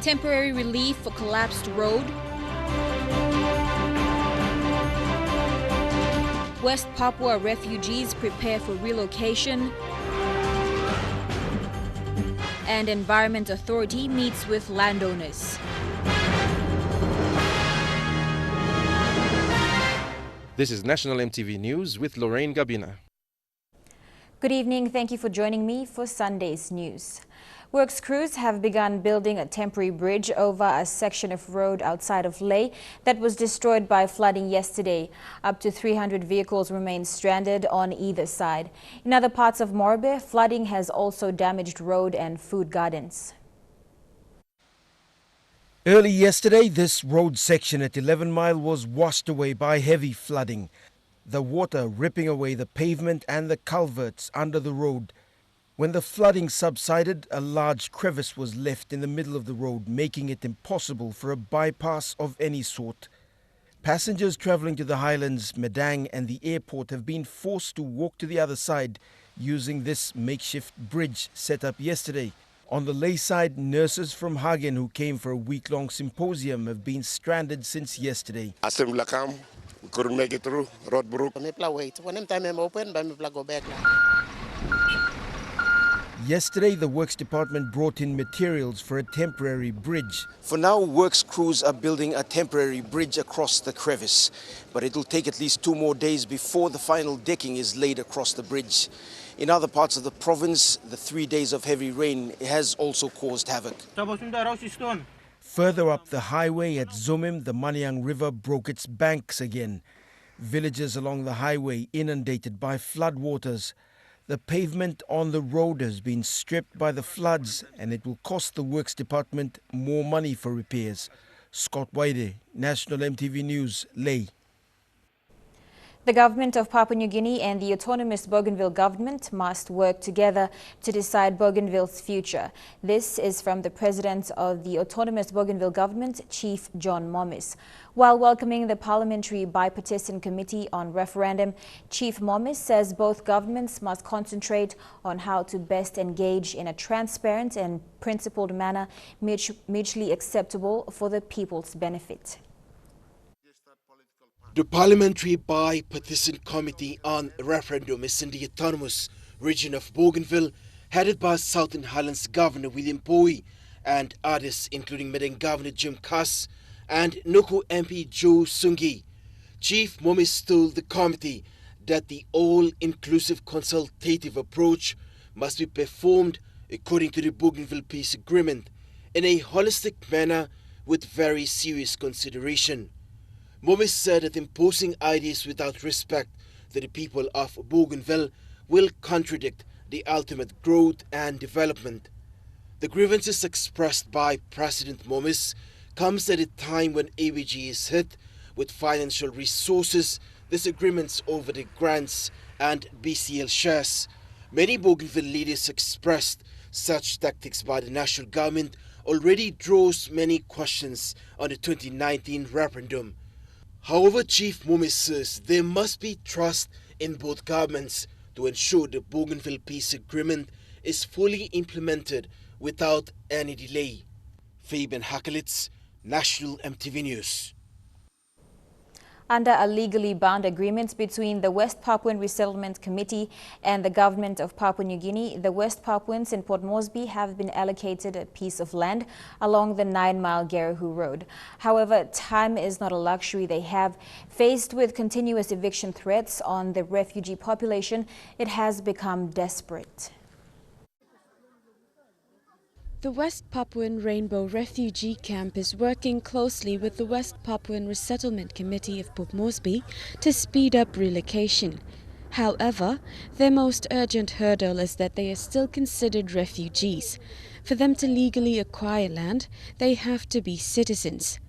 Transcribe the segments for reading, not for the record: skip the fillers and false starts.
Temporary relief for collapsed road. West Papua refugees prepare for relocation. And Environment Authority meets with landowners. This is National EMTV News with Lorraine Gabina. Good evening. Thank you for joining me for Sunday's news. Works crews have begun building a temporary bridge over a section of road outside of Lae that was destroyed by flooding yesterday. Up to 300 vehicles remain stranded on either side. In other parts of Morbe, flooding has also damaged road and food gardens. Early yesterday, this road section at 11 Mile was washed away by heavy flooding. The water ripping away the pavement and the culverts under the road. When the flooding subsided, a large crevice was left in the middle of the road, making it impossible for a bypass of any sort. Passengers travelling to the highlands, Medang and the airport have been forced to walk to the other side using this makeshift bridge set up yesterday. On the Lae side, nurses from Hagen who came for a week-long symposium have been stranded since yesterday. We couldn't make it through. Road broke. When I'm open, I go back now. Yesterday, the Works Department brought in materials for a temporary bridge. For now, Works crews are building a temporary bridge across the crevice, but it will take at least 2 more days before the final decking is laid across the bridge. In other parts of the province, the 3 days of heavy rain has also caused havoc. Further up the highway at Zomim, the Maniang River broke its banks again. Villages along the highway inundated by floodwaters. The pavement on the road has been stripped by the floods and it will cost the Works Department more money for repairs. Scott Waide, National EMTV News, Lae. The government of Papua New Guinea and the autonomous Bougainville government must work together to decide Bougainville's future. This is from the president of the autonomous Bougainville government, Chief John Momis. While welcoming the Parliamentary Bipartisan Committee on Referendum, Chief Momis says both governments must concentrate on how to best engage in a transparent and principled manner, mutually acceptable for the people's benefit. The Parliamentary Bipartisan Committee on Referendum is in the autonomous region of Bougainville, headed by Southern Highlands Governor William Bowie and others including Medang Governor Jim Cuss and Nuku MP Joe Sungi. Chief Momis told the committee that the all-inclusive consultative approach must be performed according to the Bougainville Peace Agreement in a holistic manner with very serious consideration. Momis said that imposing ideas without respect to the people of Bougainville will contradict the ultimate growth and development. The grievances expressed by President Momis comes at a time when ABG is hit with financial resources, disagreements over the grants and BCL shares. Many Bougainville leaders expressed such tactics by the national government already draws many questions on the 2019 referendum. However, Chief Momis says there must be trust in both governments to ensure the Bougainville Peace Agreement is fully implemented without any delay. Fabian Hakelitz, National EMTV News. Under a legally bound agreement between the West Papuan Resettlement Committee and the government of Papua New Guinea, the West Papuans in Port Moresby have been allocated a piece of land along the 9-mile Garahu Road. However, time is not a luxury they have. Faced with continuous eviction threats on the refugee population, it has become desperate. The West Papuan Rainbow Refugee Camp is working closely with the West Papuan Resettlement Committee of Port Moresby to speed up relocation. However, their most urgent hurdle is that they are still considered refugees. For them to legally acquire land, they have to be citizens.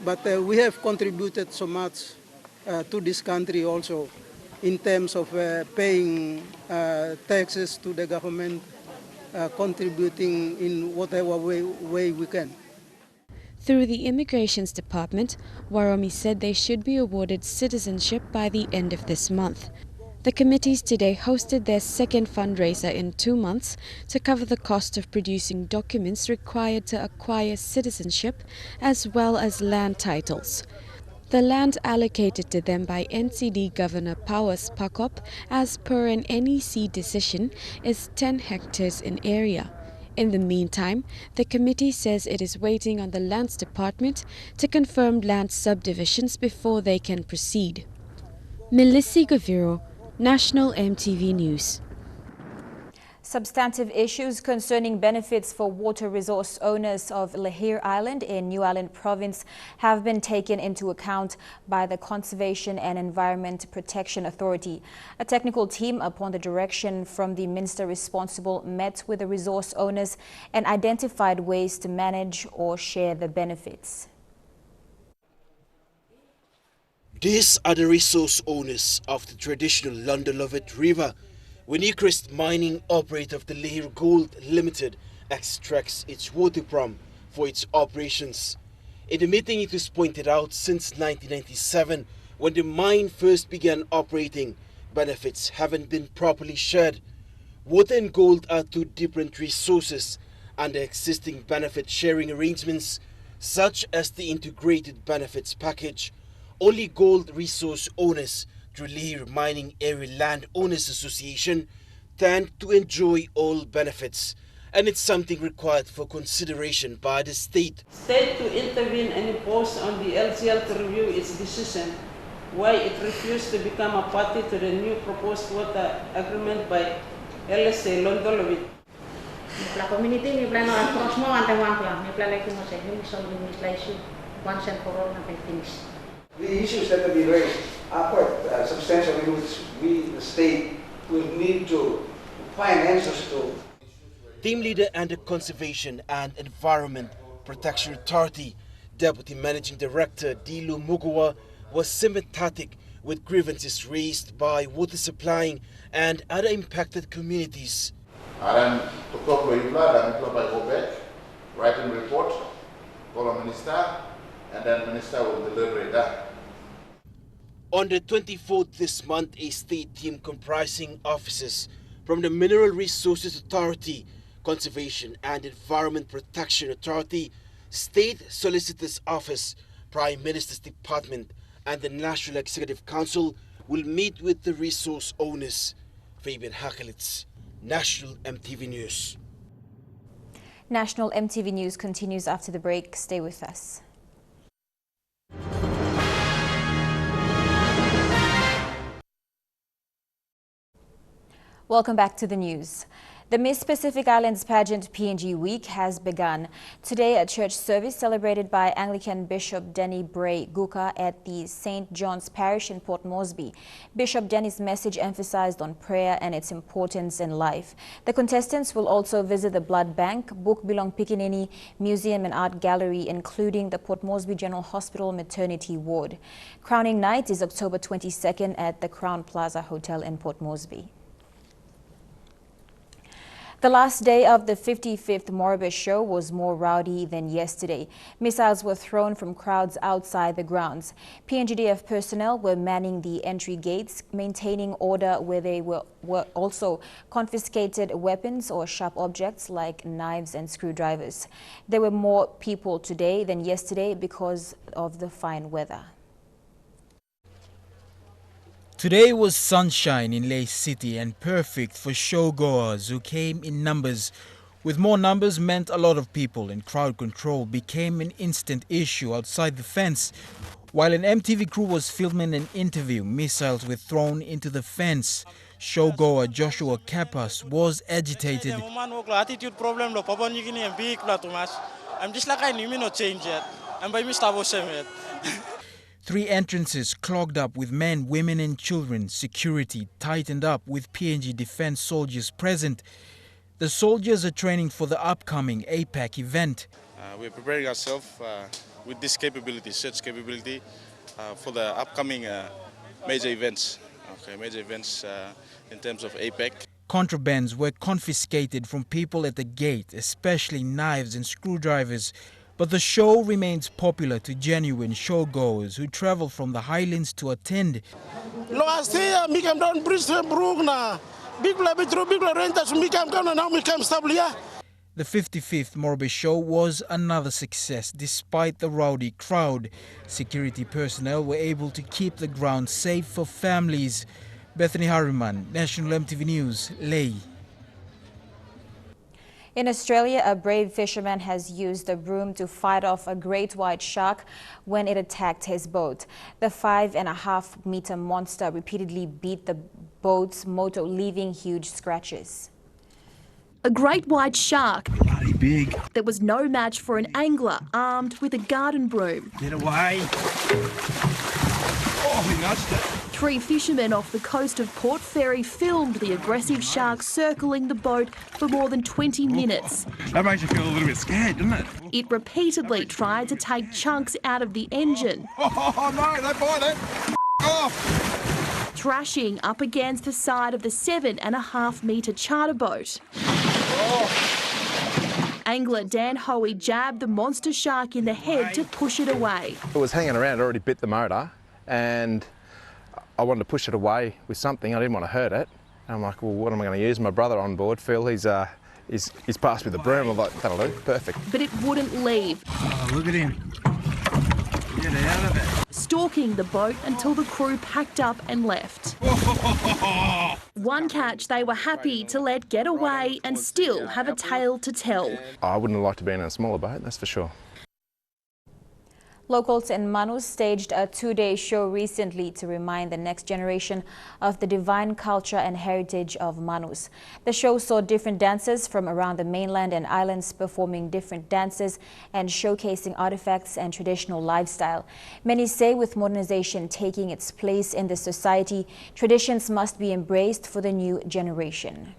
But we have contributed so much to this country also in terms of paying taxes to the government, contributing in whatever way we can. Through the Immigrations Department, Waromi said they should be awarded citizenship by the end of this month. The committees today hosted their second fundraiser in 2 months to cover the cost of producing documents required to acquire citizenship as well as land titles. The land allocated to them by NCD Governor Pauas Pakop as per an NEC decision is 10 hectares in area. In the meantime, the committee says it is waiting on the Lands Department to confirm land subdivisions before they can proceed. Melissi Gaviro, National EMTV News. Substantive issues concerning benefits for water resource owners of Lahir Island in New Island Province have been taken into account by the Conservation and Environment Protection Authority. A technical team, upon the direction from the minister responsible, met with the resource owners and identified ways to manage or share the benefits. These are the resource owners of the traditional Landowners River, where Newcrest Mining, operator of the Lahir Gold Limited, extracts its water from for its operations. In the meeting, it was pointed out since 1997, when the mine first began operating, benefits haven't been properly shared. Water and gold are two different resources under existing benefit sharing arrangements, such as the Integrated Benefits Package. Only gold resource owners through Lahir Mining Area Land Owners Association tend to enjoy all benefits, and it's something required for consideration by the state. State to intervene and impose on the LCL to review its decision why it refused to become a party to the new proposed water agreement by LSA Landowners. La community ni plan on cross mo ante one plan ni plan like mo say you solve this issue once and for all and finish. The issues that have been raised are quite substantial, which we, the state, will need to find answers to. Team leader and the Conservation and Environment Protection Authority, Deputy Managing Director Dilu Mugawa, was sympathetic with grievances raised by water supplying and other impacted communities. And to talk to Ibla, then Ibla go back, write a report, call a minister, and then minister will deliberate that. On the 24th this month, a state team comprising officers from the Mineral Resources Authority, Conservation and Environment Protection Authority, State Solicitor's Office, Prime Minister's Department and the National Executive Council will meet with the resource owners. Fabian Hakelitz, National EMTV News. National EMTV News continues after the break. Stay with us. Welcome back to the news. The Miss Pacific Islands pageant PNG Week has begun. Today, a church service celebrated by Anglican Bishop Denny Bray Guka at the St. John's Parish in Port Moresby. Bishop Denny's message emphasized on prayer and its importance in life. The contestants will also visit the Blood Bank, Book Bilong Pikinini Museum and Art Gallery, including the Port Moresby General Hospital Maternity Ward. Crowning night is October 22nd at the Crown Plaza Hotel in Port Moresby. The last day of the 55th Moribus show was more rowdy than yesterday. Missiles were thrown from crowds outside the grounds. PNGDF personnel were manning the entry gates, maintaining order where they were also confiscated weapons or sharp objects like knives and screwdrivers. There were more people today than yesterday because of the fine weather. Today was sunshine in Leh City and perfect for showgoers who came in numbers. With more numbers meant a lot of people, and crowd control became an instant issue outside the fence. While an MTV crew was filming an interview, missiles were thrown into the fence. Showgoer Joshua Kappas was agitated. Attitude problem, Papua New Guinea and big, I'm just like I knew me not change yet. And by Mr. 3 entrances clogged up with men, women and children. Security tightened up with PNG defense soldiers present. The soldiers are training for the upcoming APAC event. We're preparing ourselves with this capability, search capability, for the upcoming major events. Major events in terms of APAC. Contrabands were confiscated from people at the gate, especially knives and screwdrivers. But the show remains popular to genuine showgoers who travel from the highlands to attend. The 55th Morbe show was another success despite the rowdy crowd. Security personnel were able to keep the ground safe for families. Bethany Harriman, National MTV News, Ley. In Australia, a brave fisherman has used a broom to fight off a great white shark when it attacked his boat. The 5.5-meter monster repeatedly beat the boat's motor, leaving huge scratches. A great white shark Bloody big. that was no match for an angler armed with a garden broom. Get away. Oh, we nudged it. 3 fishermen off the coast of Port Fairy filmed the aggressive shark circling the boat for more than 20 minutes. That makes you feel a little bit scared, doesn't it? It repeatedly tried to take chunks out of the engine, Oh, no, don't bite it. Oh. thrashing up against the side of the 7.5-metre charter boat. Angler Dan Hoey jabbed the monster shark in the head to push it away. It was hanging around, it already bit the motor, and I wanted to push it away with something. I didn't want to hurt it. And I'm like, well, what am I going to use? My brother on board, Phil, he's passed with the broom. I'm like, that'll do, perfect. But it wouldn't leave. Oh, look at him. Get out of it. Stalking the boat until the crew packed up and left. One catch they were happy to let get away and still have a tale to tell. I wouldn't have liked to be in a smaller boat, that's for sure. Locals in Manus staged a 2-day show recently to remind the next generation of the divine culture and heritage of Manus. The show saw different dancers from around the mainland and islands performing different dances and showcasing artifacts and traditional lifestyle. Many say with modernization taking its place in the society, traditions must be embraced for the new generation.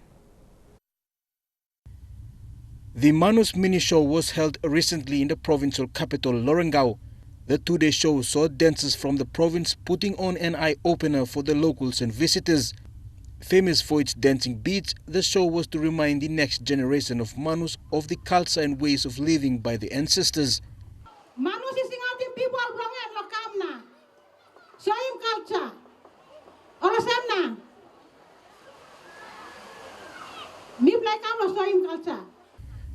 The Manus mini show was held recently in the provincial capital, Lorengau. The 2-day show saw dancers from the province putting on an eye-opener for the locals and visitors. Famous for its dancing beats, the show was to remind the next generation of Manus of the culture and ways of living by the ancestors. Manus is the people wrong and lokamna. Same culture. Orasana. Me play kamla same culture.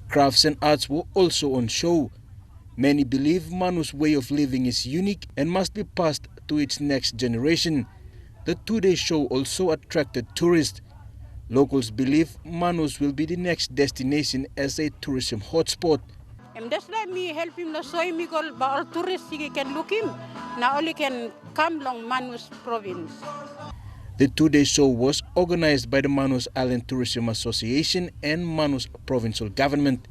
Crafts and arts were also on show. Many believe Manus' way of living is unique and must be passed to its next generation. The 2-day show also attracted tourists. Locals believe Manus will be the next destination as a tourism hotspot. That's why me help him to show him all tourists can look him. Now only can come along Manus province. The 2-day show was organized by the Manus Island Tourism Association and Manus Provincial Government.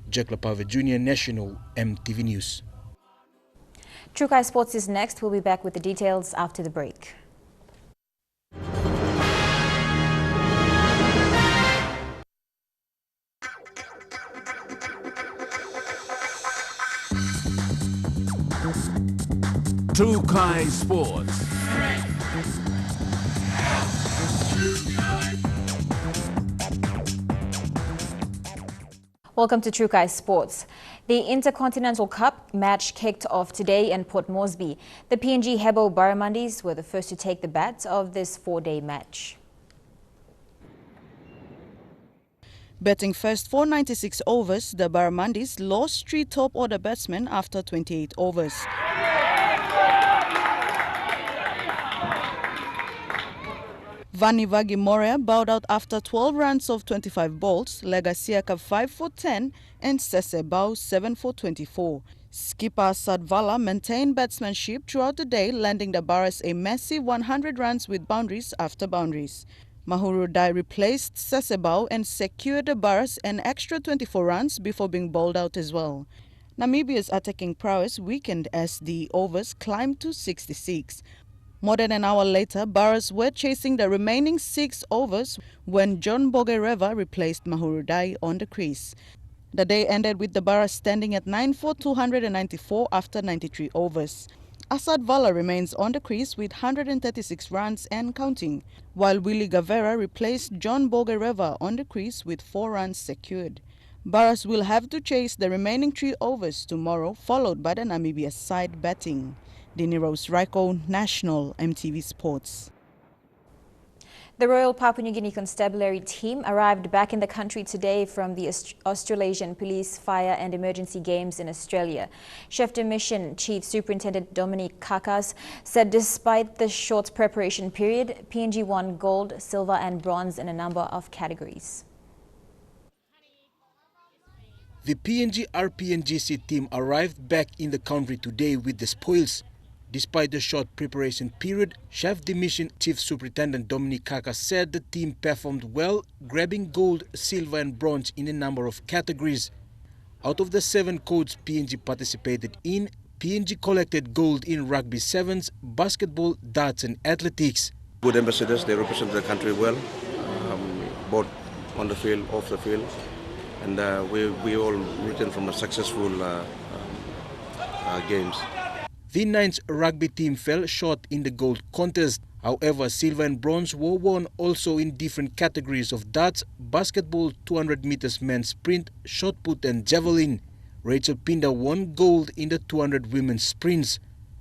Jack Lapave Jr., National MTV News. Trukai Sports is next. We'll be back with the details after the break. Trukai Sports. Welcome to Trukai Sports. The Intercontinental Cup match kicked off today in Port Moresby. The PNG Hebo Barramundis were the first to take the bat of this 4-day match. Batting first for 96 overs, the Barramundis lost 3 top-order batsmen after 28 overs. Vanivagi Morea bowed out after 12 runs of 25 balls, Legasiaka 5 for 10 and Sese Bau 7 for 24. Skipper Sadvala maintained batsmanship throughout the day, landing the Barras a massive 100 runs with boundaries after boundaries. Mahuru Dai replaced Sese Bau and secured the Barras an extra 24 runs before being bowled out as well. Namibia's attacking prowess weakened as the overs climbed to 66. More than an hour later, Barras were chasing the remaining 6 overs when John Bogereva replaced Mahuru Dai on the crease. The day ended with the Barras standing at 9 for 294 after 93 overs. Asad Vala remains on the crease with 136 runs and counting, while Willie Gavera replaced John Bogereva on the crease with 4 runs secured. Barras will have to chase the remaining 3 overs tomorrow, followed by the Namibia side batting. Dini Rose Raiko, National MTV Sports. The Royal Papua New Guinea Constabulary team arrived back in the country today from the Australasian Police, Fire and Emergency Games in Australia. Chef de Mission Chief Superintendent Dominic Kakas said despite the short preparation period, PNG won gold, silver and bronze in a number of categories. The PNG RPNGC team arrived back in the country today with the spoils. Despite the short preparation period, Chef de Mission Chief Superintendent Dominic Kakas said the team performed well, grabbing gold, silver and bronze in a number of categories. Out of the 7 codes PNG participated in, PNG collected gold in rugby sevens, basketball, darts and athletics. Good ambassadors, they represent the country well, both on the field, off the field. And we all returned from a successful games. The 9th rugby team fell short in the gold contest. However, silver and bronze were won also in different categories of darts, basketball, 200 meters men's sprint, shot put and javelin. Rachel Pinda won gold in the 200 women's sprints.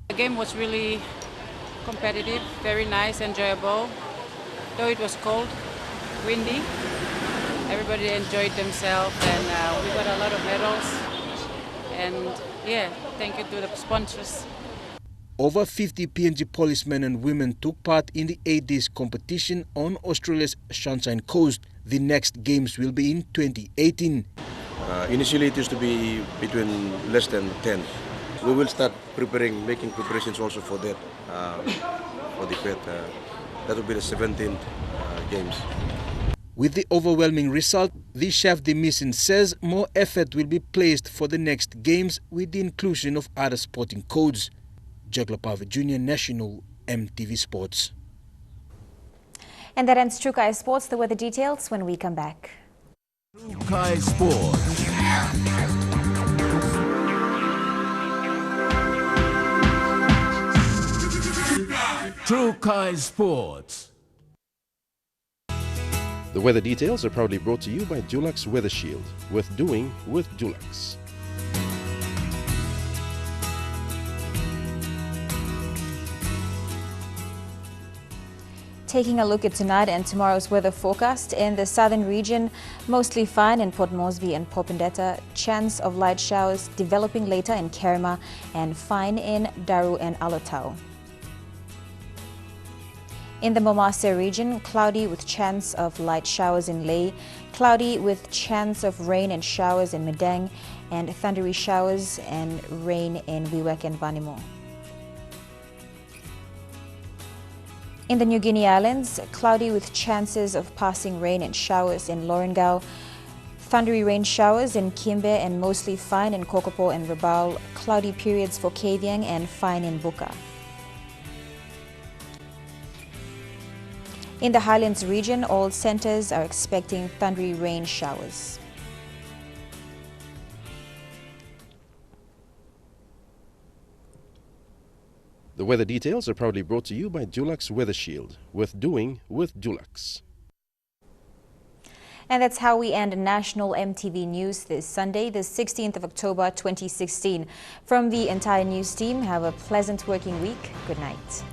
The game was really competitive, very nice, enjoyable. Though it was cold, windy, everybody enjoyed themselves and we got a lot of medals. And yeah, thank you to the sponsors. Over 50 PNG policemen and women took part in the 8 days competition on Australia's Sunshine Coast. The next games will be in 2018. Initially it used to be between less than 10. We will start making preparations also for that, for the FET. That will be the 17th games. With the overwhelming result, the Chef de Mission says more effort will be placed for the next games with the inclusion of other sporting codes. Jaglapava Jr. National MTV Sports. And that ends True Kai Sports. The weather details when we come back. True Kai Sports. True Kai Sports. The weather details are proudly brought to you by Dulux Weather Shield. Worth doing with Dulux. Taking a look at tonight and tomorrow's weather forecast. In the southern region, mostly fine in Port Moresby and Popondetta. Chance of light showers developing later in Kerema and fine in Daru and Alotau. In the Momase region, cloudy with chance of light showers in Lae, cloudy with chance of rain and showers in Medang, and thundery showers and rain in Wewak and Vanimo. In the New Guinea Islands, cloudy with chances of passing rain and showers in Lorengau, thundery rain showers in Kimbe and mostly fine in Kokopo and Rabaul, cloudy periods for Kavieng and fine in Buka. In the Highlands region, all centers are expecting thundery rain showers. The weather details are proudly brought to you by Dulux Weather Shield. Worth doing with Dulux. And that's how we end National MTV News this Sunday, the 16th of October 2016. From the entire news team, have a pleasant working week. Good night.